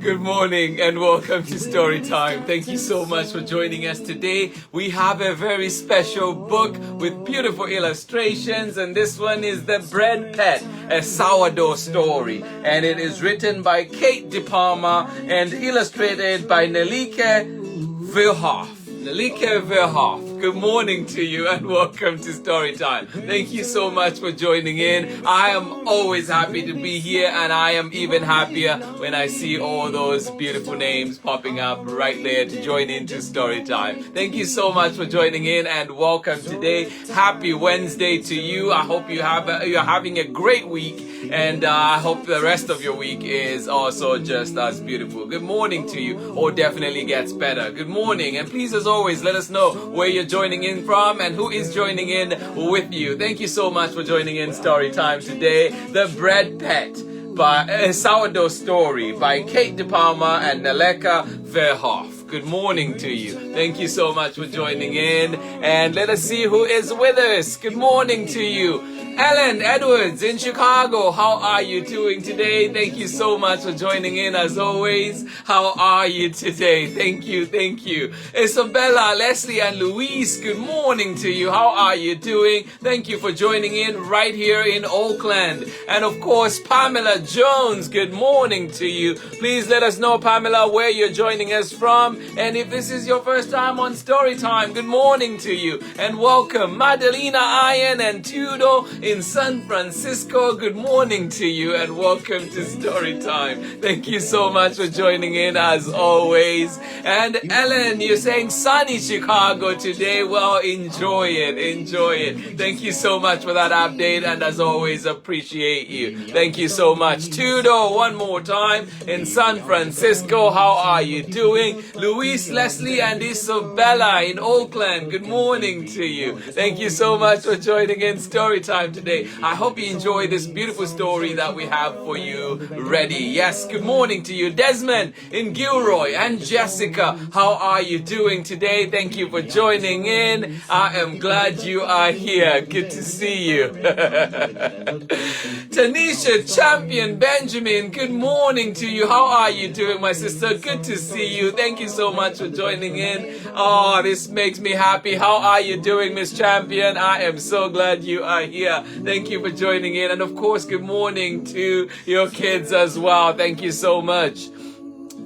Good morning and welcome to Story Time. Thank you so much for joining us today. We have a very special book with beautiful illustrations, and this one is The Bread Pet, a sourdough story. And it is written by DePalma and illustrated by Nelleke Verhoeff. Nelleke Verhoeff. Good morning to you and welcome to Story Time. Thank you so much for joining in. I am always happy to be here, and I am even happier when I see all those beautiful names popping up right there to join into Story Time. Thank you so much for joining in and welcome today. Happy Wednesday to you. I hope you're having a great week, and I hope the rest of your week is also just as beautiful. Good morning to you, or definitely gets better. Good morning, and please, as always, let us know where you're joining in from and who is joining in with you. Thank you so much for joining in Story Time today. The Bread Pet, by a sourdough story by DePalma and Nelleke Verhoeff. Good morning to you. Thank you so much for joining in, and let us see who is with us. Good morning to you. Ellen Edwards in Chicago, how are you doing today? Thank you so much for joining in as always. How are you today? Thank you, thank you. Isabella, Leslie, and Louise, good morning to you. How are you doing? Thank you for joining in right here in Oakland. And of course, Pamela Jones, good morning to you. Please let us know, Pamela, where you're joining us from. And if this is your first time on Story Time, good morning to you and welcome. Madalena Iron and Tudor in San Francisco, good morning to you and welcome to Story Time. Thank you so much for joining in as always. And Ellen, you're saying sunny Chicago today. Well, enjoy it, enjoy it. Thank you so much for that update, and as always, appreciate you. Thank you so much. Tudor, one more time in San Francisco, how are you doing? Luis, Leslie, and Isabella in Oakland, good morning to you. Thank you so much for joining in Story Time today. I hope you enjoy this beautiful story that we have for you ready. Yes, good morning to you. Desmond in Gilroy and Jessica, how are you doing today? Thank you for joining in. I am glad you are here. Good to see you. Tanisha Champion Benjamin, good morning to you. How are you doing, my sister? Good to see you. Thank you so much for joining in. Oh, this makes me happy. How are you doing, Miss Champion? I am so glad you are here. Thank you for joining in. And of course, good morning to your kids as well. Thank you so much.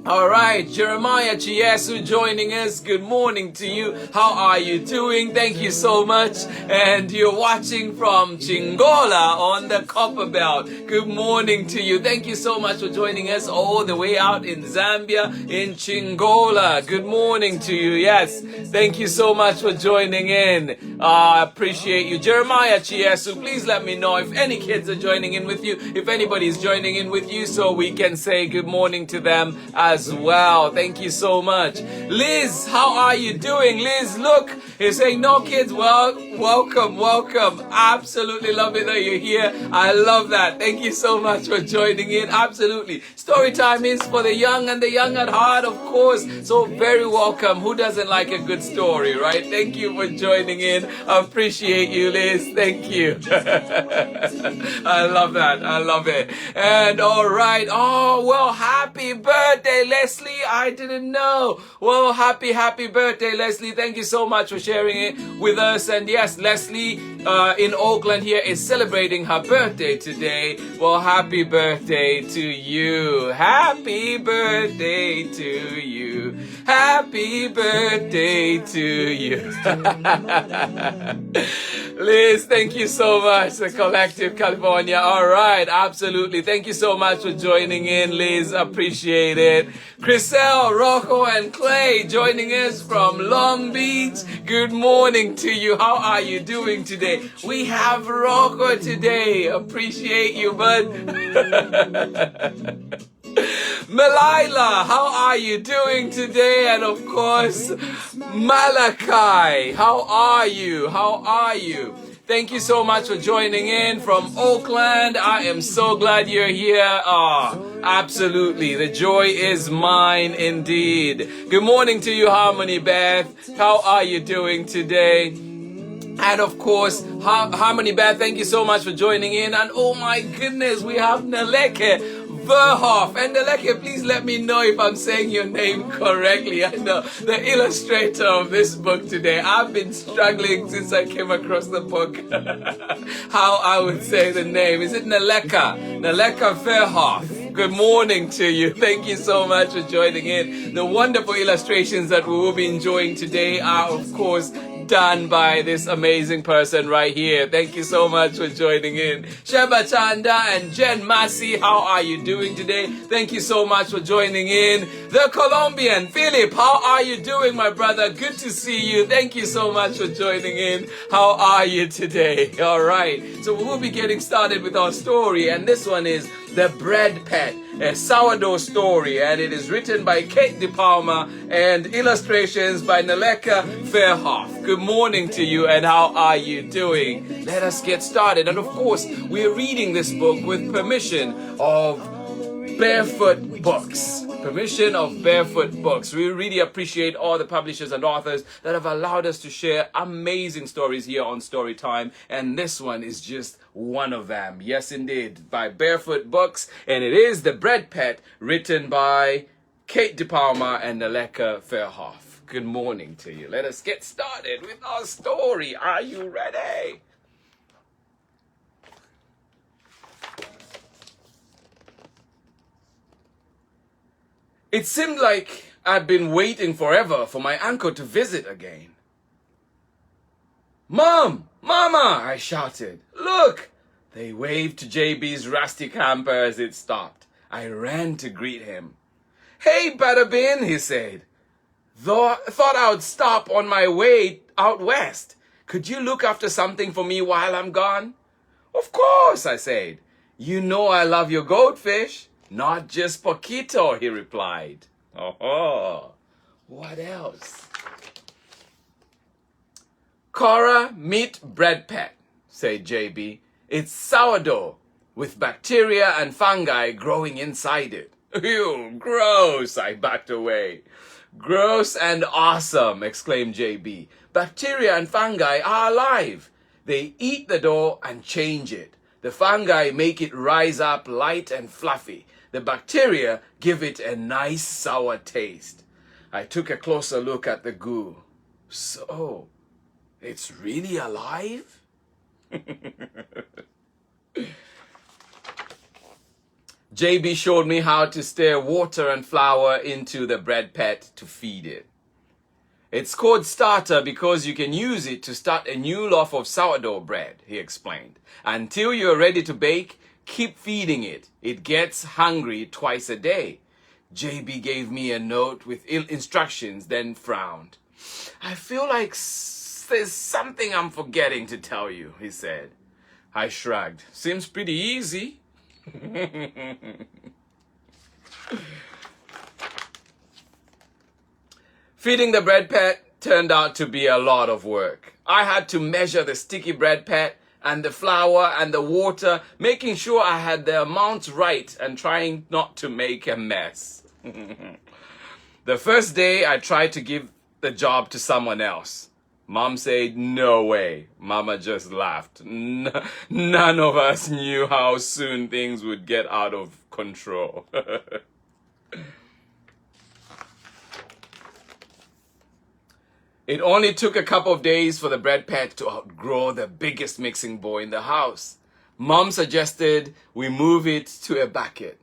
All right, Jeremiah Chiesu joining us. Good morning to you. How are you doing? Thank you so much. And you're watching from Chingola on the Copper Belt. Good morning to you. Thank you so much for joining us all the way out in Zambia, in Chingola. Good morning to you. Yes, thank you so much for joining in. I appreciate you. Jeremiah Chiesu, please let me know if any kids are joining in with you, if anybody's joining in with you, so we can say good morning to them as well. Thank you so much. Liz, how are you doing? Liz, look, you're saying no kids. Well, welcome, welcome. Absolutely love it that you're here. I love that. Thank you so much for joining in. Absolutely. Story time is for the young and the young at heart, of course. So very welcome. Who doesn't like a good story, right? Thank you for joining in. I appreciate you, Liz. Thank you. I love that. I love it. And all right. Oh, well, happy birthday, Leslie. I didn't know. Well, happy birthday, Leslie. Thank you so much for sharing it with us. And yes, Leslie in Oakland here is celebrating her birthday today. Well, happy birthday to you. Happy birthday to you. Happy birthday to you. Liz, thank you so much. The Collective California. All right, absolutely. Thank you so much for joining in, Liz. Appreciate it. Chriselle, Rocco, and Clay joining us from Long Beach. Good morning to you. How are you doing today? We have Rocco today. Appreciate you, bud. Melila, how are you doing today? And of course, Malachi, how are you? How are you? Thank you so much for joining in from Oakland. I am so glad you're here. Absolutely. The joy is mine indeed. Good morning to you, Harmony Beth. How are you doing today? And of course, Harmony Beth, thank you so much for joining in. And oh my goodness, we have Nelleke Verhoeff. And Nelleke, please let me know if I'm saying your name correctly. I know, the illustrator of this book today. I've been struggling since I came across the book how I would say the name. Is it Nelleke? Nelleke Verhoeff. Good morning to you. Thank you so much for joining in. The wonderful illustrations that we will be enjoying today are, of course, done by this amazing person right here. Thank you so much for joining in. Sheba Chanda and Jen Massey, how are you doing today? Thank you so much for joining in. The Colombian, Philip, how are you doing, my brother? Good to see you. Thank you so much for joining in. How are you today? All right. So we will be getting started with our story, and this one is The Bread Pet, a sourdough story, and it is written by DePalma and illustrations by Nelleke Verhoeff. Good morning to you, and how are you doing? Let us get started. And of course, we're reading this book with permission of Barefoot Books. Permission of Barefoot Books. We really appreciate all the publishers and authors that have allowed us to share amazing stories here on Storytime, and this one is just one of them. Yes, indeed, by Barefoot Books, and it is The Bread Pet, written by DePalma and Nelleke Verhoeff. Good morning to you. Let us get started with our story. Are you ready? It seemed like I'd been waiting forever for my uncle to visit again. "Mom! Mama!" I shouted. "Look!" They waved to JB's rusty camper as it stopped. I ran to greet him. "Hey, Butterbin," he said. "Thought I would stop on my way out west. Could you look after something for me while I'm gone?" "Of course," I said. "You know I love your goldfish." "Not just poquito," he replied. Oh, what else? "Cora, meet Bread Pet," said JB. "It's sourdough with bacteria and fungi growing inside it." "Ew, gross," I backed away. "Gross and awesome," exclaimed JB. "Bacteria and fungi are alive. They eat the dough and change it. The fungi make it rise up light and fluffy. The bacteria give it a nice sour taste." I took a closer look at the goo. So, it's really alive? JB showed me how to stir water and flour into the bread pet to feed it. "It's called starter because you can use it to start a new loaf of sourdough bread," he explained. "Until you're ready to bake, keep feeding it. It gets hungry twice a day." JB gave me a note with instructions, then frowned. "I feel like there's something I'm forgetting to tell you," he said. I shrugged. "Seems pretty easy." Feeding the bread pet turned out to be a lot of work. I had to measure the sticky bread pet and the flour and the water, making sure I had the amounts right and trying not to make a mess. The first day I tried to give the job to someone else. Mom said, "No way." Mama just laughed. None of us knew how soon things would get out of control. It only took a couple of days for the bread pet to outgrow the biggest mixing bowl in the house. Mom suggested we move it to a bucket.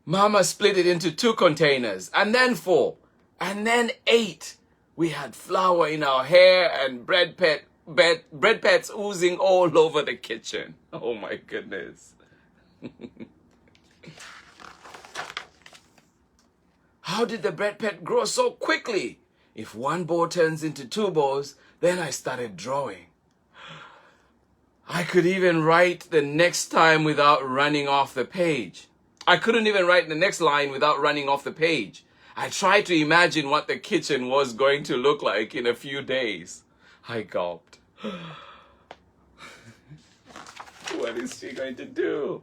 Mama split it into 2 containers, and then 4, and then 8. We had flour in our hair and bread pets oozing all over the kitchen. Oh my goodness. How did the bread pet grow so quickly? If one bowl turns into 2 bowls, then I started drawing. I could even write the next time without running off the page. I couldn't even write the next line without running off the page. I tried to imagine what the kitchen was going to look like in a few days. I gulped. What is she going to do?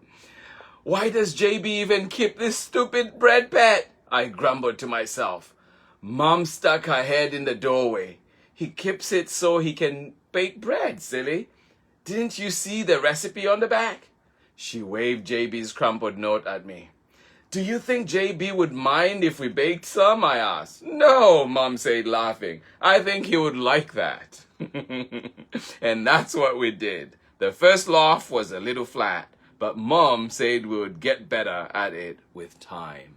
Why does JB even keep this stupid bread pet? I grumbled to myself. Mom stuck her head in the doorway. He keeps it so he can bake bread, silly. Didn't you see the recipe on the back? She waved JB's crumpled note at me. Do you think JB would mind if we baked some? I asked. No, Mom said, laughing. I think he would like that. And that's what we did. The first loaf was a little flat, but Mom said we would get better at it with time.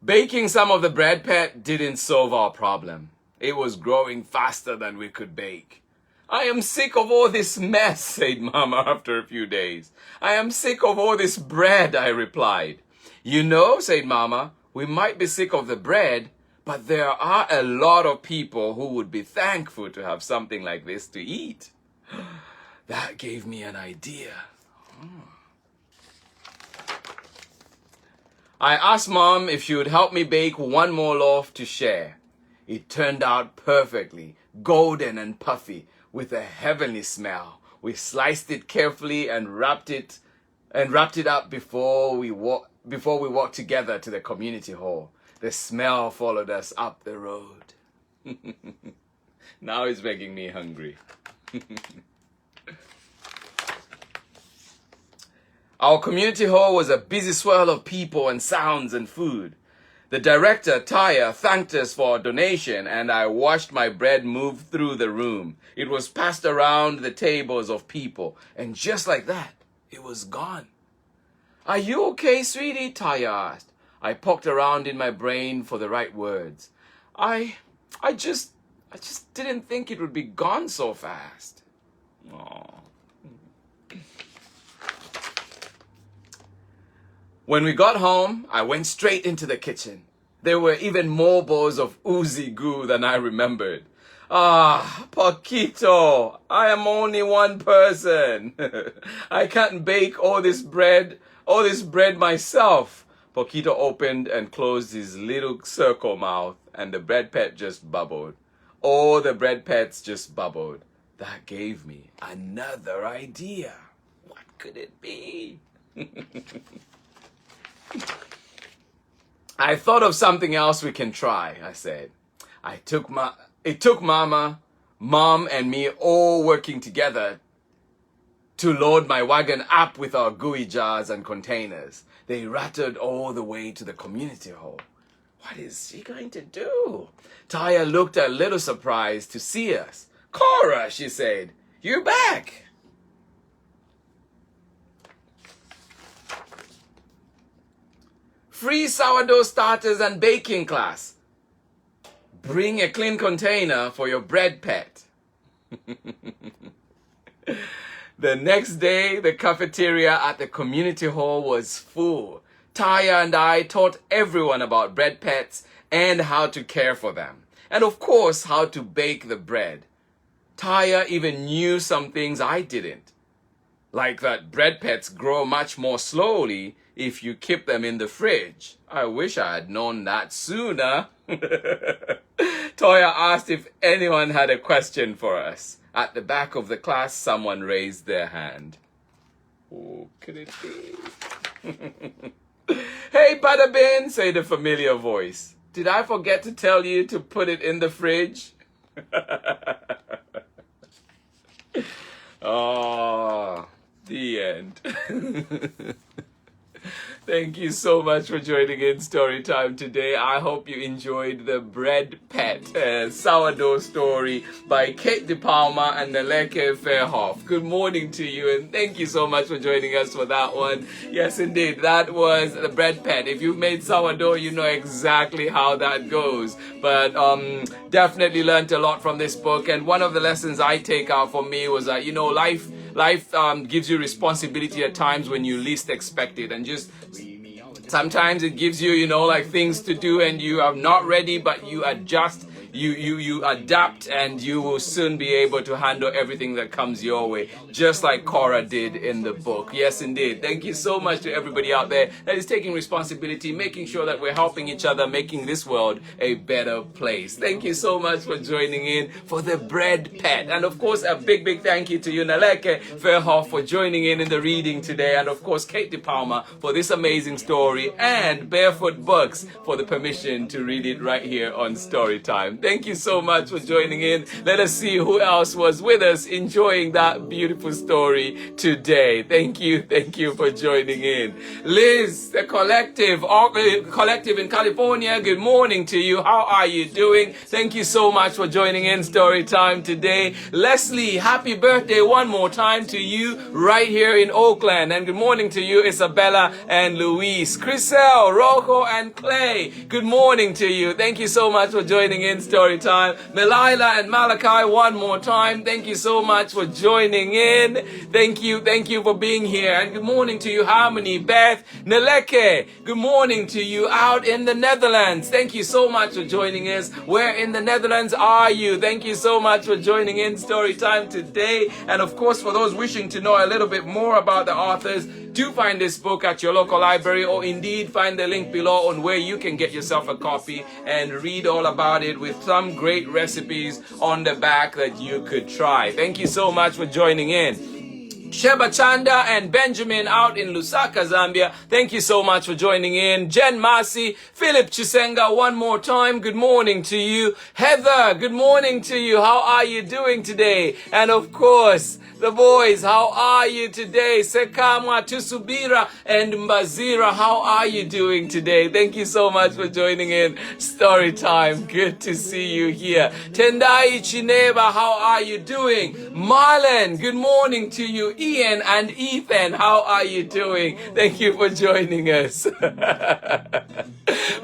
Baking some of the bread pet didn't solve our problem. It was growing faster than we could bake. I am sick of all this mess, said Mama after a few days. I am sick of all this bread, I replied. You know, said Mama, we might be sick of the bread, but there are a lot of people who would be thankful to have something like this to eat. That gave me an idea. I asked Mom if she would help me bake one more loaf to share. It turned out perfectly, golden and puffy, with a heavenly smell. We sliced it carefully and wrapped it up before we walked together to the community hall. The smell followed us up the road. Now it's making me hungry. Our community hall was a busy swirl of people and sounds and food. The director, Taya, thanked us for our donation, and I watched my bread move through the room. It was passed around the tables of people, and just like that, it was gone. Are you okay, sweetie? Taya asked. I poked around in my brain for the right words. I just didn't think it would be gone so fast. Aww. When we got home, I went straight into the kitchen. There were even more bowls of oozy goo than I remembered. Ah, Paquito, I am only one person. I can't bake all this bread myself. Paquito opened and closed his little circle mouth, and the bread pet just bubbled. All the bread pets just bubbled. That gave me another idea. What could it be? I thought of something else we can try, I said. It took Mom, and me all working together to load my wagon up with our gooey jars and containers. They rattled all the way to the community hall. What is she going to do? Taya looked a little surprised to see us. Cora, she said, you're back. Free sourdough starters and baking class. Bring a clean container for your bread pet. The next day, the cafeteria at the community hall was full. Taya and I taught everyone about bread pets and how to care for them. And of course, how to bake the bread. Taya even knew some things I didn't. Like that bread pets grow much more slowly if you keep them in the fridge. I wish I had known that sooner. Toya asked if anyone had a question for us. At the back of the class, someone raised their hand. Who could it be? Hey, Butterbin, said a familiar voice. Did I forget to tell you to put it in the fridge? Oh, the end. Thank you so much for joining in Storytime today. I hope you enjoyed the Bread Pet sourdough story by Kate DePalma and Nelleke Verhoeff. Good morning to you, and thank you so much for joining us for that one. Yes, indeed, that was the Bread Pet. If you've made sourdough, you know exactly how that goes. But definitely learned a lot from this book, and one of the lessons I take out for me was that, you know, life gives you responsibility at times when you least expect it, and just sometimes it gives you, you know, like things to do and you are not ready, but you adjust, you adapt, and you will soon be able to handle everything that comes your way, just like Cora did in the book. Yes, indeed. Thank you so much to everybody out there that is taking responsibility, making sure that we're helping each other, making this world a better place. Thank you so much for joining in for the Bread Pet. And of course, a big, big thank you to you, Nelleke Verhoeff, for joining in the reading today. And of course, Kate DePalma for this amazing story, and Barefoot Books for the permission to read it right here on Storytime. Thank you so much for joining in. Let us see who else was with us enjoying that beautiful story today. Thank you for joining in. Liz, the collective in California, good morning to you. How are you doing? Thank you so much for joining in story time today. Leslie, happy birthday one more time to you right here in Oakland. And good morning to you, Isabella and Luis. Chriselle, Rocco and Clay, good morning to you. Thank you so much for joining in story time. Melila and Malachi, one more time. Thank you so much for joining in. Thank you for being here. And good morning to you, Harmony, Beth, Nelleke. Good morning to you out in the Netherlands. Thank you so much for joining us. Where in the Netherlands are you? Thank you so much for joining in story time today. And of course, for those wishing to know a little bit more about the authors, do find this book at your local library, or indeed find the link below on where you can get yourself a copy and read all about it with some great recipes on the back that you could try. Thank you so much for joining in. Sheba Chanda and Benjamin out in Lusaka, Zambia, thank you so much for joining in. Jen Masi, Philip Chisenga, one more time, good morning to you. Heather, good morning to you. How are you doing today? And of course, the boys, how are you today? Sekama, Tusubira, and Mbazira, how are you doing today? Thank you so much for joining in story time. Good to see you here. Tendai Chineba, how are you doing? Marlon, good morning to you. Ian and Ethan, how are you doing? Thank you for joining us.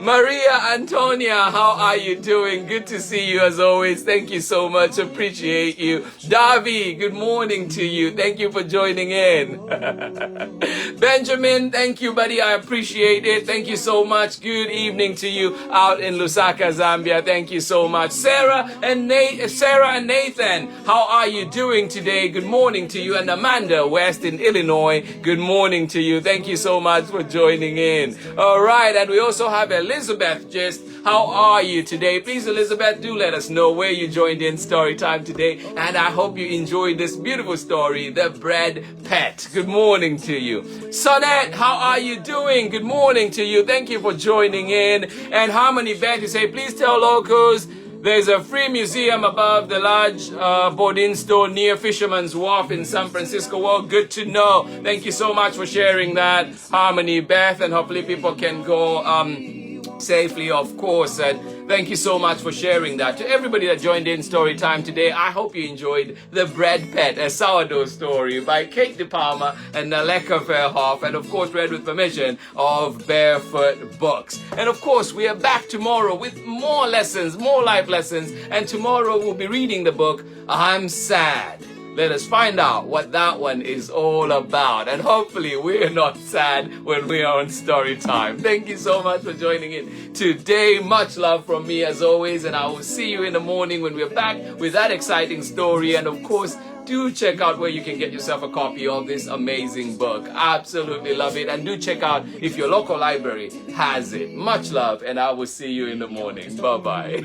Maria Antonia, how are you doing? Good to see you as always. Thank you so much. Appreciate you. Davi, good morning to you. Thank you for joining in. Benjamin, thank you, buddy. I appreciate it. Thank you so much. Good evening to you out in Lusaka, Zambia. Thank you so much. Sarah and Nathan, how are you doing today? Good morning to you. And Amanda West in Illinois, good morning to you. Thank you so much for joining in. All right, and we also have Elizabeth Just. How are you today? Please, Elizabeth, do let us know where you joined in story time today. And I hope you enjoyed this beautiful story, The Bread Pet. Good morning to you. Sonette, how are you doing? Good morning to you. Thank you for joining in. And Harmony Beth, you say, please tell locals there's a free museum above the large boarding store near Fisherman's Wharf in San Francisco. Well, good to know. Thank you so much for sharing that, Harmony Beth, and hopefully people can go safely, of course. And thank you so much for sharing that. To everybody that joined in story time today, I hope you enjoyed The Bread Pet, a sourdough story by Kate DePalma and Nelleke Verhoeff, and of course read with permission of Barefoot Books. And of course, we are back tomorrow with more lessons, more life lessons, and tomorrow we'll be reading the book, I'm Sad. Let us find out what that one is all about. And hopefully we're not sad when we are on story time. Thank you so much for joining in today. Much love from me as always. And I will see you in the morning when we're back with that exciting story. And of course, do check out where you can get yourself a copy of this amazing book. Absolutely love it. And do check out if your local library has it. Much love. And I will see you in the morning. Bye-bye.